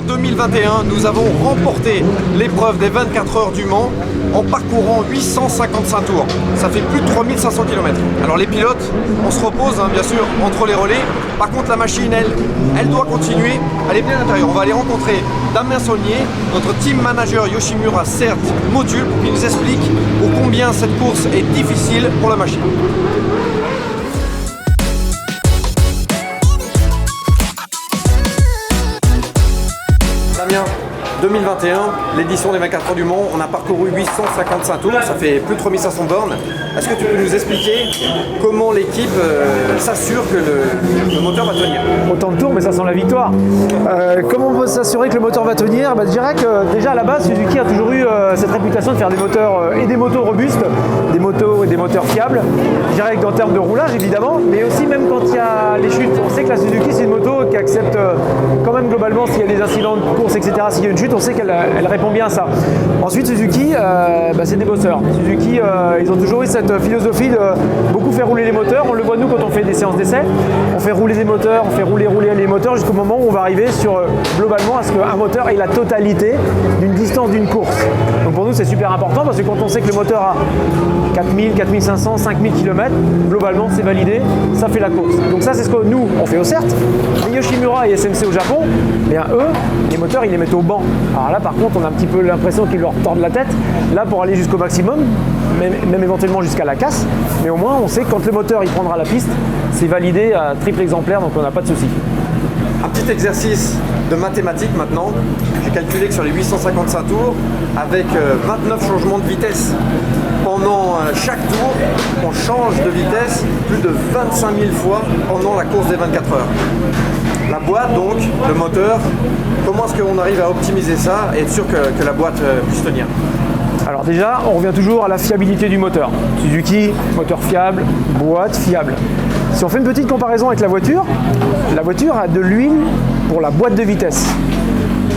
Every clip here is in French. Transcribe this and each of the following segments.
En 2021, nous avons remporté l'épreuve des 24 heures du Mans en parcourant 855 tours. Ça fait plus de 3500 km. Alors les pilotes, on se repose bien sûr entre les relais. Par contre la machine, elle doit continuer. Elle est bien à l'intérieur. On va aller rencontrer Damien Saulnier, notre team manager Yoshimura CERT Module, qui nous explique ô combien cette course est difficile pour la machine. Damien, 2021, l'édition des 24 heures du Mans, on a parcouru 855 tours, ça fait plus de 3500 bornes. Est-ce que tu peux nous expliquer comment l'équipe s'assure que le moteur va tenir? Autant de tours, mais ça sent la victoire. Comment on peut s'assurer que le moteur va tenir? Je dirais que déjà à la base, Suzuki a toujours eu cette réputation de faire des moteurs et des motos robustes, des motos et des moteurs fiables. Je dirais qu'en termes de roulage évidemment, mais aussi même quand il y a les chutes. On sait que la Suzuki c'est une moto qui accepte quand même globalement s'il y a des incidents de course, etc. S'il y a une chute, on sait qu'elle répond bien à ça. Ensuite Suzuki, c'est des bosseurs. Suzuki, ils ont toujours eu cette philosophie de beaucoup faire rouler les moteurs. On le voit nous quand on fait des séances d'essai. On fait rouler les moteurs, on fait rouler les moteurs jusqu'au moment où on va arriver sur globalement à ce qu'un moteur ait la totalité d'une distance d'une course. Donc pour nous c'est super important parce que quand on sait que le moteur a 4000, 4500, 5000 km, globalement c'est validé, ça fait la course. Donc ça c'est ce que nous on fait au CERT. Les Yoshimura et SMC au Japon, eux, les moteurs ils les mettent au banc. Alors là par contre on a un petit peu l'impression qu'ils leur tordent la tête, là pour aller jusqu'au maximum, même éventuellement jusqu'à la casse, mais au moins on sait que quand le moteur il prendra la piste, c'est validé à triple exemplaire, donc on n'a pas de souci. Un petit exercice de mathématiques maintenant. J'ai calculé que sur les 855 tours, avec 29 changements de vitesse pendant chaque tour, on change de vitesse plus de 25 000 fois pendant la course des 24 heures. La boîte donc, le moteur, comment est-ce qu'on arrive à optimiser ça et être sûr que la boîte puisse tenir? Alors déjà, on revient toujours à la fiabilité du moteur. Suzuki, moteur fiable, boîte fiable. Si on fait une petite comparaison avec la voiture a de l'huile pour la boîte de vitesse.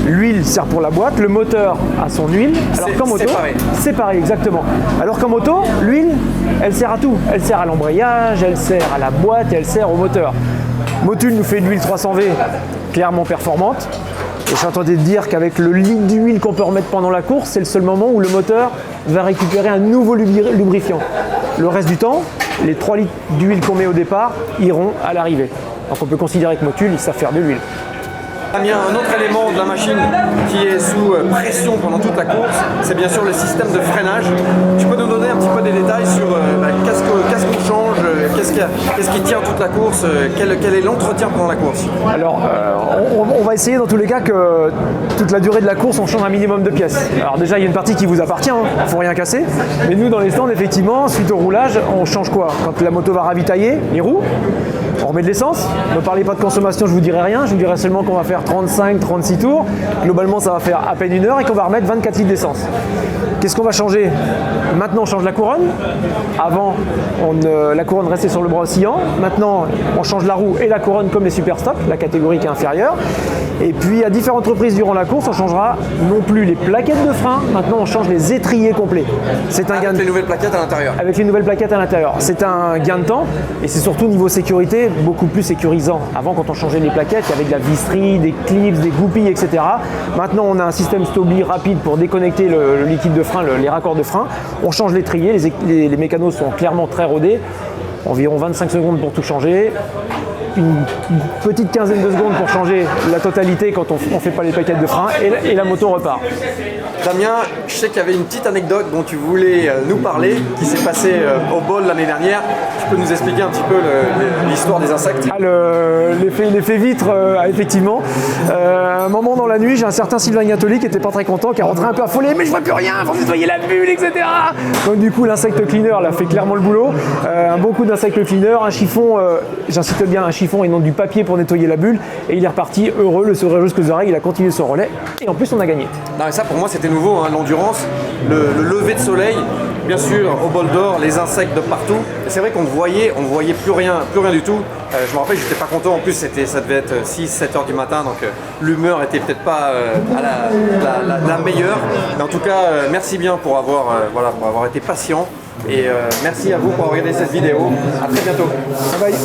L'huile sert pour la boîte, le moteur a son huile. Alors qu'en moto, c'est pareil, exactement. Alors qu'en moto, l'huile, elle sert à tout. Elle sert à l'embrayage, elle sert à la boîte et elle sert au moteur. Motul nous fait une huile 300V clairement performante. Et je suis en train de dire qu'avec le litre d'huile qu'on peut remettre pendant la course, c'est le seul moment où le moteur va récupérer un nouveau lubrifiant. Le reste du temps, les 3 litres d'huile qu'on met au départ iront à l'arrivée. Donc on peut considérer que Motul, ils savent faire de l'huile. Damien, un autre élément de la machine qui est sous pression pendant toute la course, c'est bien sûr le système de freinage. Tu peux nous donner un petit peu des détails sur qu'est-ce qu'on change, qu'est-ce qui tient toute la course, quel est l'entretien pendant la course? Alors, on va essayer dans tous les cas que toute la durée de la course, on change un minimum de pièces. Alors déjà, il y a une partie qui vous appartient, il ne faut rien casser. Mais nous, dans les stands, effectivement, suite au roulage, on change quoi? Quand la moto va ravitailler, les roues, on remet de l'essence. Ne parlez pas de consommation, je vous dirai rien. Je vous dirai seulement qu'on va faire 35-36 tours. Globalement, ça va faire à peine 1 heure et qu'on va remettre 24 litres d'essence. Qu'est-ce qu'on va changer? Maintenant, on change la couronne. Avant, la couronne restait sur le bras oscillant. Maintenant, on change la roue et la couronne comme les super stock, la catégorie qui est inférieure. Et puis, à différentes reprises durant la course, on changera non plus les plaquettes de frein. Maintenant, on change les étriers complets. C'est un gain avec les nouvelles plaquettes à l'intérieur. Avec les nouvelles plaquettes à l'intérieur. C'est un gain de temps et c'est surtout niveau sécurité beaucoup plus sécurisant. Avant, quand on changeait les plaquettes, il y avait de la visserie, des clips, des goupilles, etc. Maintenant, on a un système Stobli rapide pour déconnecter le liquide de frein, les raccords de frein. On change l'étrier, les mécanos sont clairement très rodés. Environ 25 secondes pour tout changer. Une petite quinzaine de secondes pour changer la totalité quand on ne fait pas les plaquettes de frein et la moto repart. Damien, je sais qu'il y avait une petite anecdote dont tu voulais nous parler qui s'est passée au bol l'année dernière. Tu peux nous expliquer un petit peu l'histoire des insectes? L'effet vitre, effectivement. À un moment dans la nuit, j'ai un certain Sylvain Gnatoli qui était pas très content, qui est rentré un peu affolé, mais je vois plus rien, faut nettoyer la bulle, etc. Donc du coup, l'insecte cleaner là, fait clairement le boulot. Un bon coup d'insecte cleaner, un chiffon, j'insiste bien, un chiffon et non du papier pour nettoyer la bulle. Et il est reparti heureux, le sourire jusqu'aux oreilles, il a continué son relais. Et en plus, on a gagné. Non, mais ça pour moi c'était nouveau, hein, l'endurance, le lever de soleil, bien sûr au bol d'or, les insectes de partout. C'est vrai qu'on voyait plus rien du tout. Je me rappelle, j'étais pas content, en plus ça devait être 6-7 heures du matin, donc l'humeur était peut-être pas la meilleure. Mais en tout cas, merci bien pour avoir été patient et merci à vous pour avoir regardé cette vidéo. À très bientôt. Bye bye.